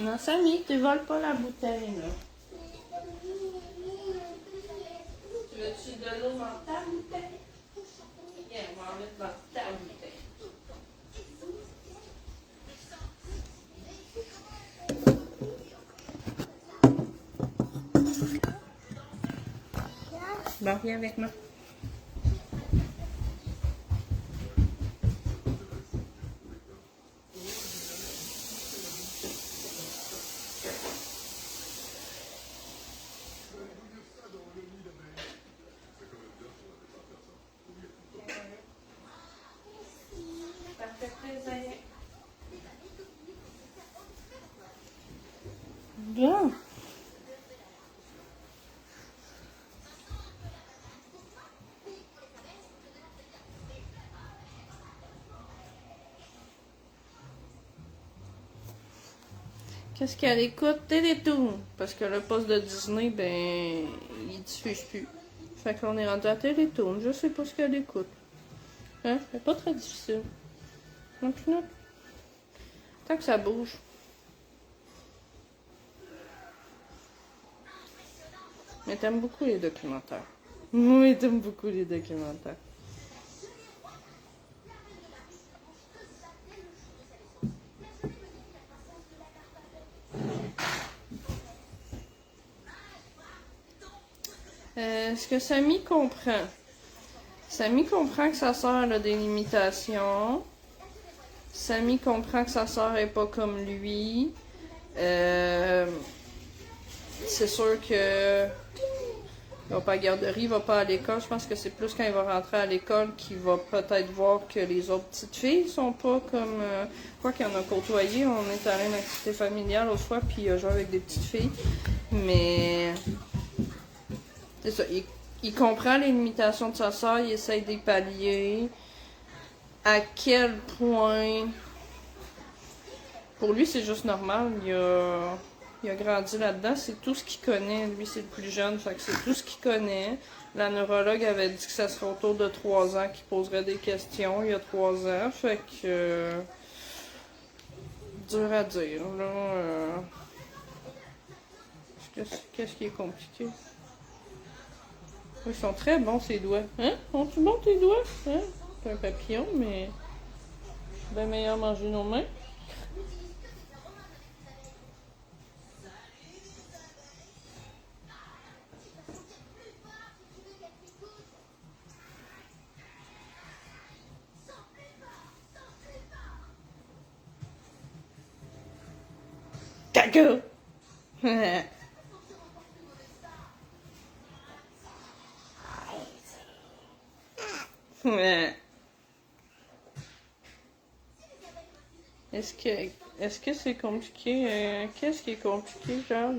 Non, Samy, tu voles pas la bouteille, là. Tu veux-tu de l'eau dans ta bouteille? Viens, on va en mettre dans ta bouteille. Bon, viens avec moi. Ça fait plaisir. Bien. Qu'est-ce qu'elle écoute? Télétoon. Parce que le poste de Disney, ben, il diffuse plus. Fait qu'on est rendu à Télétoon. Je sais pas ce qu'elle écoute. Hein? C'est pas très difficile. Donc, non. Tant que ça bouge. Mais t'aimes beaucoup les documentaires. Oui, t'aimes beaucoup les documentaires. Est-ce que Samy comprend? Samy comprend que sa sœur a des limitations. Samy comprend que sa sœur est pas comme lui. C'est sûr que il va pas à la garderie, il va pas à l'école. Je pense que c'est plus quand il va rentrer à l'école qu'il va peut-être voir que les autres petites filles sont pas comme... quoi qu'il y en a côtoyé. On est allé à une activité familiale autrefois, fois, puis il a joué avec des petites filles. Mais... c'est ça, il comprend les limitations de sa sœur, il essaye de les pallier. À quel point... Pour lui, c'est juste normal. Il a grandi là-dedans, c'est tout ce qu'il connaît. Lui, c'est le plus jeune, fait que c'est tout ce qu'il connaît. La neurologue avait dit que ça serait autour de 3 ans qu'il poserait des questions, il y a 3 ans, fait que... dur à dire, là. Qu'est-ce qui est compliqué? Ils sont très bons, ces doigts. Hein? Sont-ils bons, tes doigts? Hein? C'est un papillon, mais... c'est bien meilleur manger nos mains. Caca! Est-ce que c'est compliqué? Qu'est-ce qui est compliqué, genre?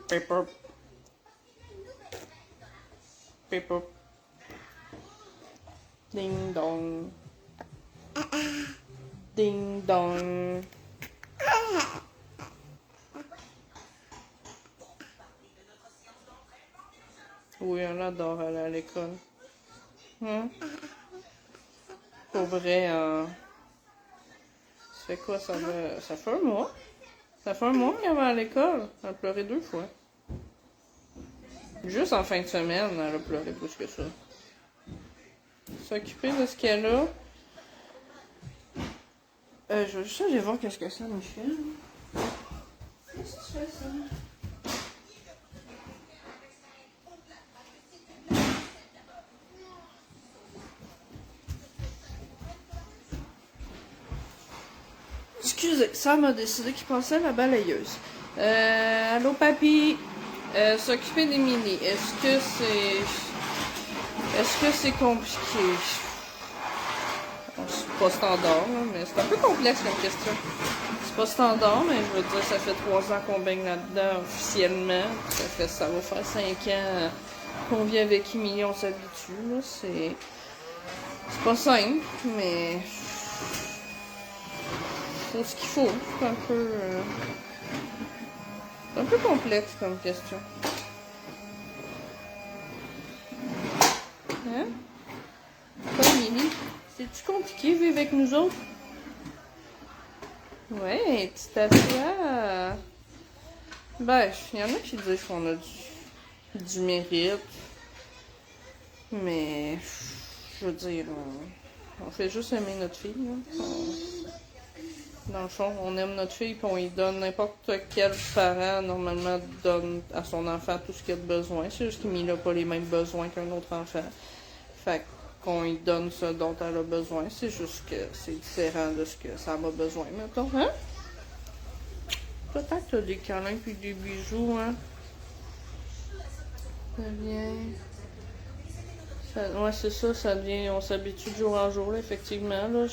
Paper. Paper. Ding dong. Ding dong. Oui, on adore aller à l'école. Hein? Pour vrai, ça fait quoi? Ça fait un mois. Ça fait un mois qu'elle va à l'école. Elle a pleuré 2 fois. Juste en fin de semaine, elle a pleuré plus que ça. S'occuper de ce qu'elle a. Je vais juste aller voir qu'est-ce que ça me fait. Qu'est-ce que tu fais, ça? Excusez, ça m'a décidé qu'il passait la balayeuse. Allô, papy? S'occuper des mini. Est-ce que c'est compliqué? C'est pas standard, là, mais c'est un peu complexe comme question. C'est pas standard, mais je veux dire, ça fait 3 ans qu'on baigne là-dedans officiellement. Ça va faire 5 ans qu'on vit avec Emilie, on s'habitue. C'est pas simple, mais faut ce qu'il faut. C'est un peu complexe comme question. Hein? Quoi, Mimi? C'est-tu compliqué vivre avec nous autres? Ouais, tout à fait. Ben, il y en a qui disent qu'on a du mérite. Mais, je veux dire, on fait juste aimer notre fille. Là. Dans le fond, on aime notre fille et on lui donne n'importe quel parent, normalement, donne à son enfant tout ce qu'il a de besoin. C'est juste qu'il n'a pas les mêmes besoins qu'un autre enfant. Fait qu'on lui donne ce dont elle a besoin. C'est juste que c'est différent de ce que ça a besoin, mettons. Hein? Peut-être que t'as des câlins puis des bijoux, hein? Ça vient... Ouais, c'est ça, ça devient... On s'habitue de jour en jour, là, effectivement, là.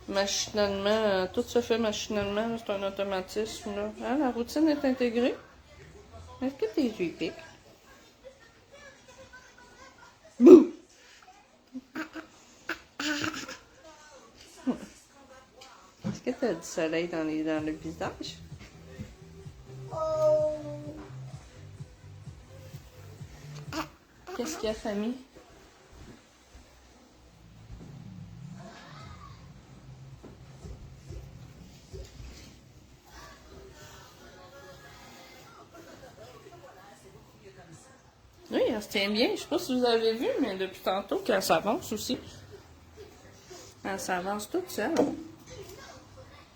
Machinalement, tout se fait machinalement, là, c'est un automatisme, là. Hein, la routine est intégrée? Est-ce que tes yeux piquent? Bouh! Est-ce que t'as du soleil dans le visage? Qu'est-ce qu'il y a, famille? Oui, elle se tient bien. Je sais pas si vous avez vu, mais depuis tantôt qu'elle s'avance aussi. Elle s'avance toute seule.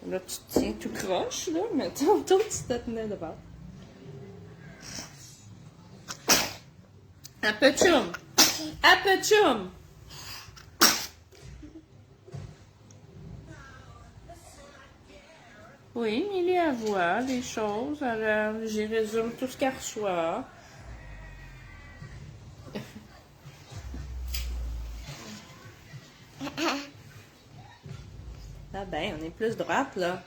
Là, tu te tiens tout croche, là, mais tantôt, tu te tenais devant. Un peu chum! Un peu chum! Oui, Milly, elle voit les choses. J'y résume tout ce qu'elle reçoit. Ah ben, on est plus droite, là.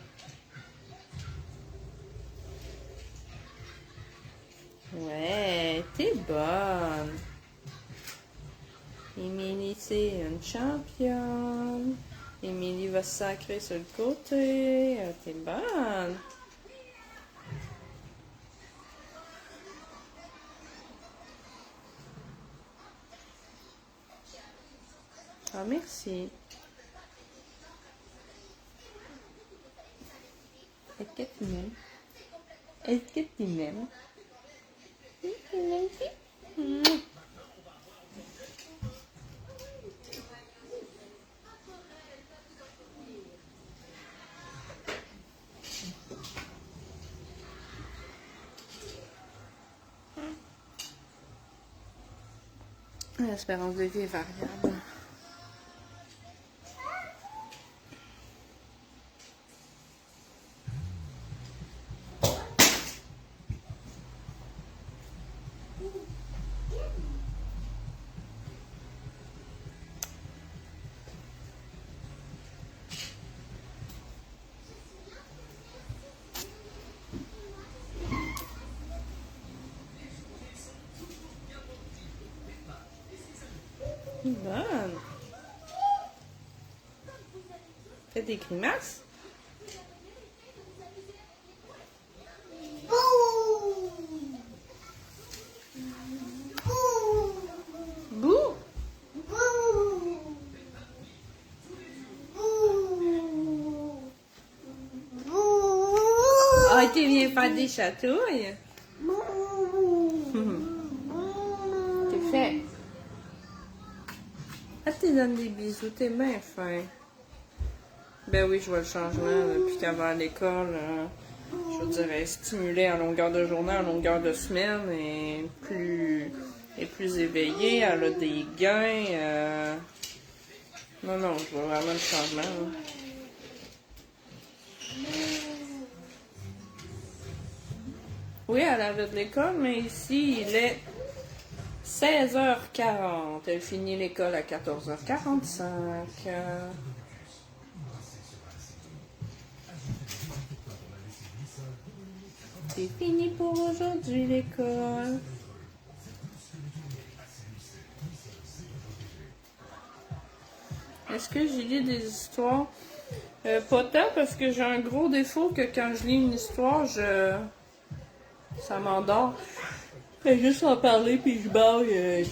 Ouais, t'es bonne. Émilie, c'est une championne. Émilie va se sacrer sur le côté. T'es bonne. Ah, merci. Est-ce que tu m'aimes? Est-ce que tu m'aimes? Tu m'aimes? L'espérance de vie est variable. Bonne. Fais des grimaces. Bouh. Ah, tu viens faire des chatouilles. T'es fait. Ah, tu donnes des bisous, t'es bien fin. Ben oui, je vois le changement depuis qu'elle va à l'école. Je veux dire, elle est stimulée à longueur de journée, à longueur de semaine, et plus éveillée, elle a des gains. Non, non, je vois vraiment le changement. Là. Oui, elle avait de l'école, mais ici, il est 16h40. Elle finit l'école à 14h45. C'est fini pour aujourd'hui l'école. Est-ce que j'ai lu des histoires? Pas tant, parce que j'ai un gros défaut que quand je lis une histoire, ça m'endort. Je fais juste en parler puis je baille.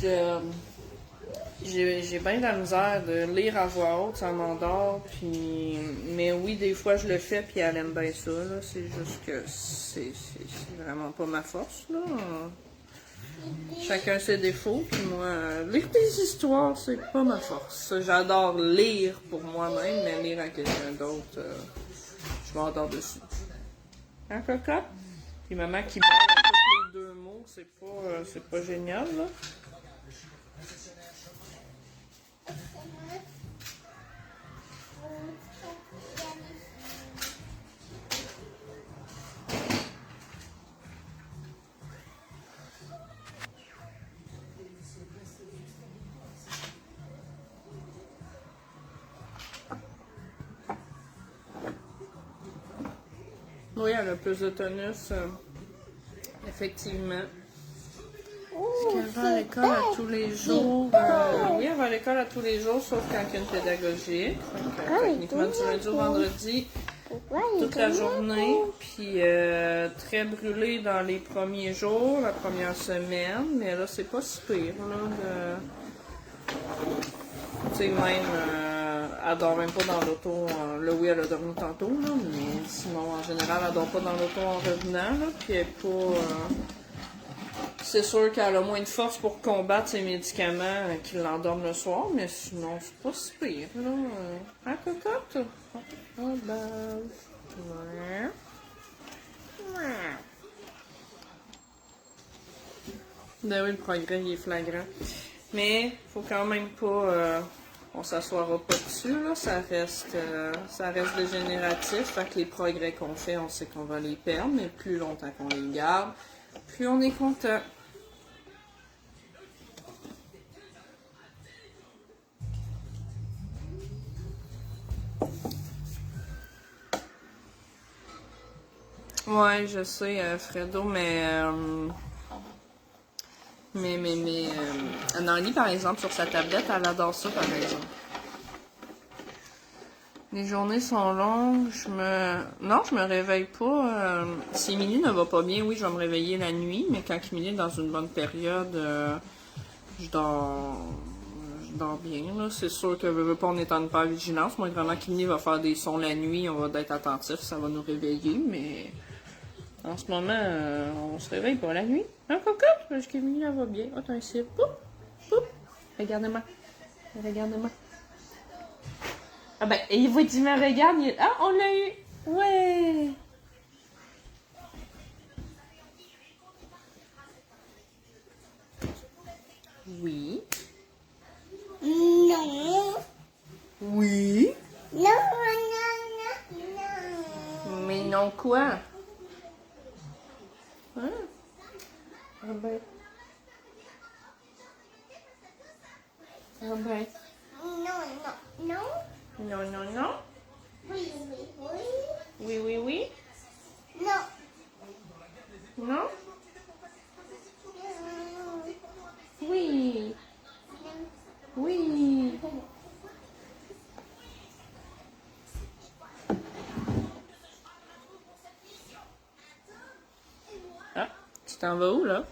J'ai bien de la misère de lire à voix haute, ça m'endort. Puis... Mais oui, des fois je le fais puis elle aime bien ça. Là. C'est juste que c'est vraiment pas ma force. Là. Chacun ses défauts, puis moi, lire des histoires, c'est pas ma force. J'adore lire pour moi-même, mais lire à quelqu'un d'autre, je m'endors dessus. Hein, Coca? Puis maman qui parle à tous les 2 mots, c'est pas génial, là. Oui, elle a plus de tonus, effectivement. Est-ce qu'elle va à l'école à tous les jours? Oui, elle va à l'école à tous les jours, sauf quand il y a une pédagogique. Donc, techniquement, du lundi au vendredi, toute la journée. Puis, très brûlée dans les premiers jours, la première semaine. Mais là, c'est pas si pire, là. Tu sais, même... elle dort même pas dans l'auto. Là, oui, elle a dormi tantôt, là, mais sinon, en général, elle dort pas dans l'auto en revenant, là, puis elle est pas... c'est sûr qu'elle a moins de force pour combattre ses médicaments qui l'endorment le soir, mais sinon, c'est pas si pire, là. Hein, cocotte? Oh, ben... Ouais. Ben oui, le progrès, il est flagrant. Mais, faut quand même pas... on s'assoira pas dessus, là. Ça reste dégénératif. Fait que les progrès qu'on fait, on sait qu'on va les perdre, mais plus longtemps qu'on les garde, plus on est content. Ouais, je sais, Fredo, mais Anneli, par exemple, sur sa tablette, elle adore ça, par exemple. Les journées sont longues, Non, je me réveille pas. Si Émilie ne va pas bien, oui, je vais me réveiller la nuit, mais quand Émilie est dans une bonne période, je dors bien, là. C'est sûr que veut pas, on est en hypervigilance. Moi, vraiment, qu'Émilie va faire des sons la nuit, on va être attentif, ça va nous réveiller, mais... En ce moment, on se réveille pas la nuit. Hein, cocotte? Parce qu'Émilie, elle va bien. Attends, ici. Poup! Poup! Regardez-moi. Regardez-moi. Ah ben, il vous dit, me regarde. Ah, on l'a eu! Ouais! Oui. Non. Oui. Non, non, non, non. Mais non quoi? Hein? Ah ben. Ah ben. Non, non, non. Non, non, non. Oui, oui, oui. Oui, oui, oui. Non. Non? Oui. Oui. Ah, tu t'en vas où, là?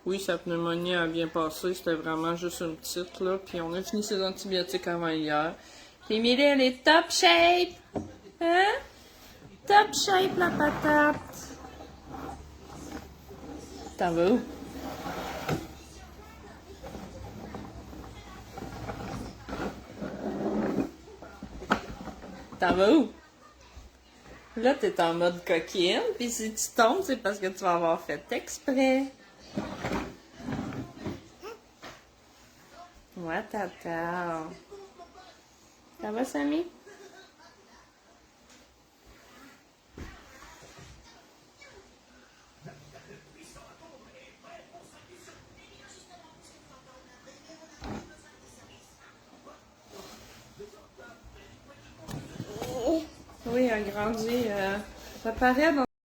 Oui, sa pneumonie a bien passé. C'était vraiment juste une petite, là. Puis on a fini ses antibiotiques avant hier. Puis Émilie, elle est top shape! Hein? Top shape, la patate! T'en vas où? T'en vas où? Là, t'es en mode coquine, puis si tu tombes, c'est parce que tu vas avoir fait exprès. Ouais, tata. Ça va, Samy? Oui, elle a grandi. Ça paraît dans